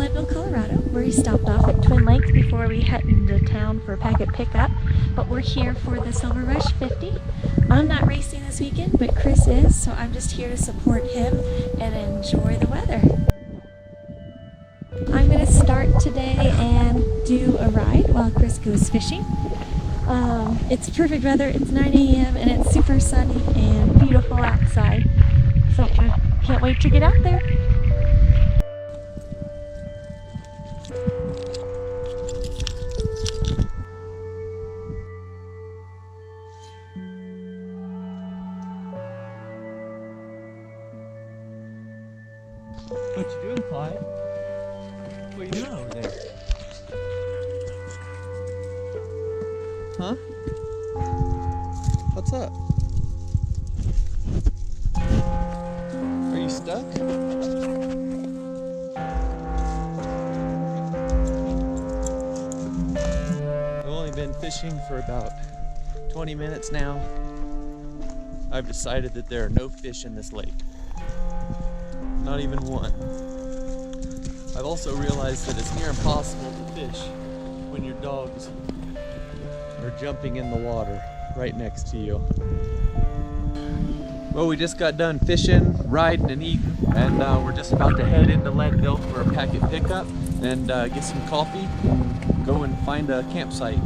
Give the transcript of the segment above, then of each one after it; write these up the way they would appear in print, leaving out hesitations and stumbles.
Leadville, Colorado, where we stopped off at Twin Lakes before we head into town for packet pickup. But we're here for the Silver Rush 50. I'm not racing this weekend, but Chris is, so I'm just here to support him and enjoy the weather. I'm going to start today and do a ride while Chris goes fishing. It's perfect weather, it's 9 a.m. and it's super sunny and beautiful outside. So I can't wait to get out there. What you doing, Clyde? What are you doing over there? Huh? What's up? Are you stuck? I've only been fishing for about 20 minutes now. I've decided that there are no fish in this lake. Not even one. I've also realized that it's near impossible to fish when your dogs are jumping in the water right next to you. Well, we just got done fishing, riding, and eating, and we're just about to head into Leadville for a packet pickup and get some coffee and go and find a campsite.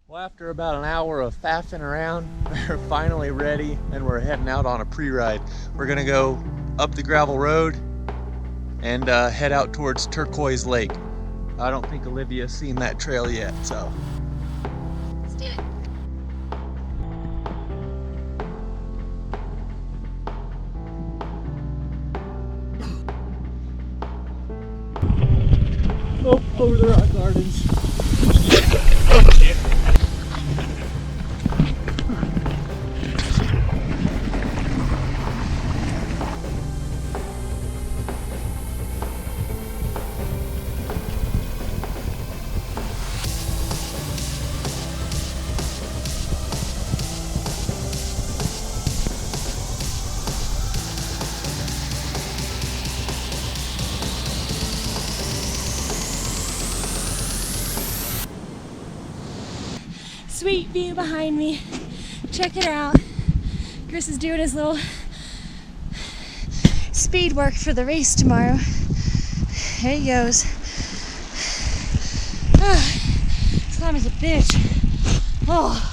Well, after about an hour of faffing around, we're finally ready and we're heading out on a pre-ride. We're gonna go up the gravel road and head out towards Turquoise Lake. I don't think Olivia's seen that trail yet, so. Let's do it. Oh, over the rock gardens. Sweet view behind me. Check it out. Chris is doing his little speed work for the race tomorrow. There he goes. This climb is a bitch. Oh.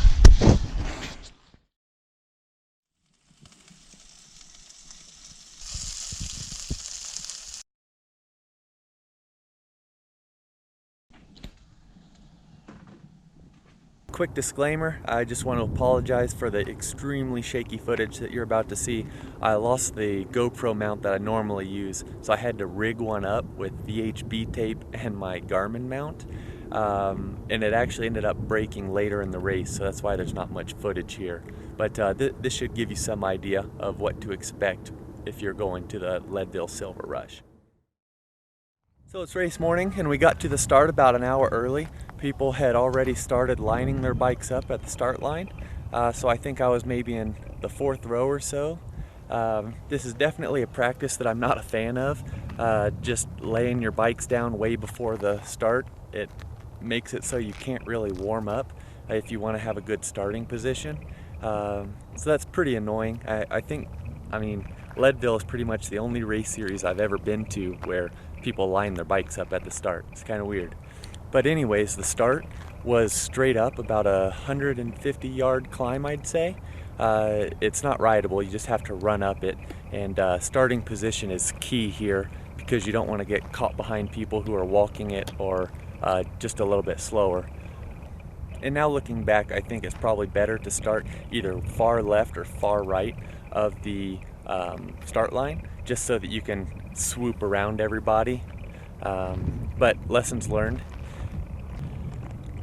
Quick disclaimer, I just want to apologize for the extremely shaky footage that you're about to see. I lost the GoPro mount that I normally use, so I had to rig one up with VHB tape and my Garmin mount. And it actually ended up breaking later in the race, so that's why there's not much footage here. But this should give you some idea of what to expect if you're going to the Leadville Silver Rush. So it's race morning and we got to the start about an hour early. People had already started lining their bikes up at the start line. So I think I was maybe in the fourth row or so. This is definitely a practice that I'm not a fan of. Just laying your bikes down way before the start, it makes it so you can't really warm up if you want to have a good starting position. So that's pretty annoying. I mean, Leadville is pretty much the only race series I've ever been to where people line their bikes up at the start. It's kind of weird. But anyways, the start was straight up about a 150-yard climb, I'd say. It's not rideable, you just have to run up it. And starting position is key here because you don't want to get caught behind people who are walking it or just a little bit slower. And now looking back, I think it's probably better to start either far left or far right of the start line, just so that you can swoop around everybody. But lessons learned.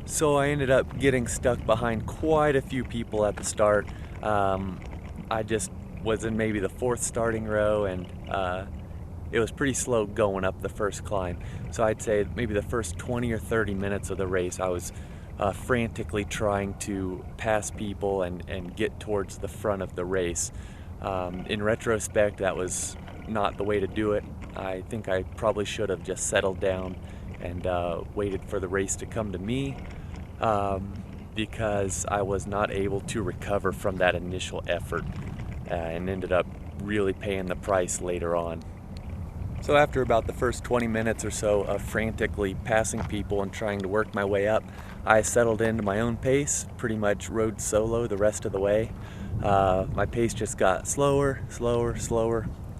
So I ended up getting stuck behind quite a few people at the start. I just was in maybe the fourth starting row, and it was pretty slow going up the first climb. So I'd say maybe the first 20 or 30 minutes of the race I was frantically trying to pass people and get towards the front of the race. In retrospect, that was not the way to do it. I think I probably should have just settled down and waited for the race to come to me, because I was not able to recover from that initial effort and ended up really paying the price later on. So after about the first 20 minutes or so of frantically passing people and trying to work my way up, I settled into my own pace, pretty much rode solo the rest of the way. My pace just got slower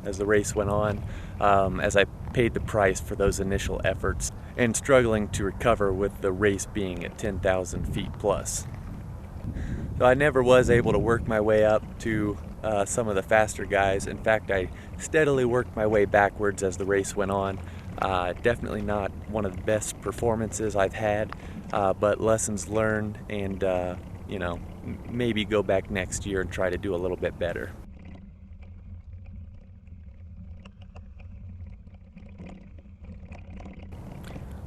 as the race went on, as I paid the price for those initial efforts and struggling to recover with the race being at 10,000 feet plus. So I never was able to work my way up to some of the faster guys. In fact, I steadily worked my way backwards as the race went on. Definitely not one of the best performances I've had, but lessons learned, and maybe go back next year and try to do a little bit better.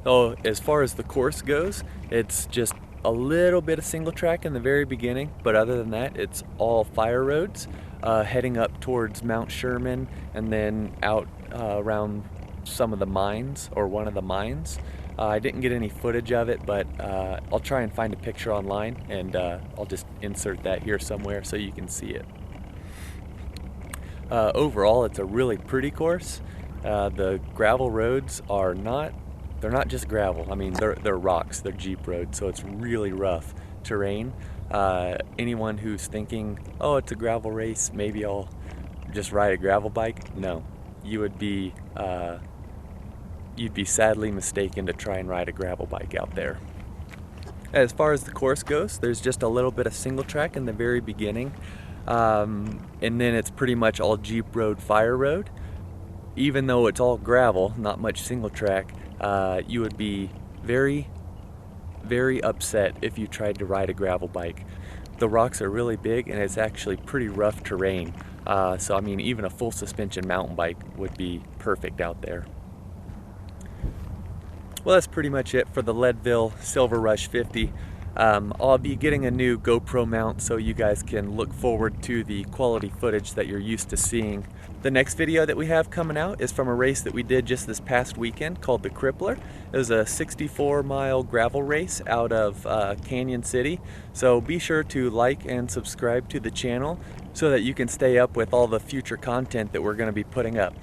So as far as the course goes, it's just a little bit of single track in the very beginning, but other than that, it's all fire roads, heading up towards Mount Sherman and then out around some of the mines, or one of the mines. I didn't get any footage of it, but I'll try and find a picture online, and I'll just insert that here somewhere so you can see it. Overall, it's a really pretty course. The gravel roads are they're not just gravel. I mean, they're rocks, they're Jeep roads, so it's really rough terrain. Anyone who's thinking, oh, it's a gravel race, maybe I'll just ride a gravel bike, no. You'd be sadly mistaken to try and ride a gravel bike out there. As far as the course goes, there's just a little bit of single track in the very beginning, and then it's pretty much all Jeep road, fire road. Even though it's all gravel, not much single track, you would be very, very upset if you tried to ride a gravel bike. The rocks are really big, and it's actually pretty rough terrain. So I mean, even a full suspension mountain bike would be perfect out there. Well, that's pretty much it for the Leadville Silver Rush 50. I'll be getting a new GoPro mount so you guys can look forward to the quality footage that you're used to seeing. The next video that we have coming out is from a race that we did just this past weekend called the Crippler. It was a 64-mile gravel race out of Canyon City. So be sure to like and subscribe to the channel so that you can stay up with all the future content that we're going to be putting up.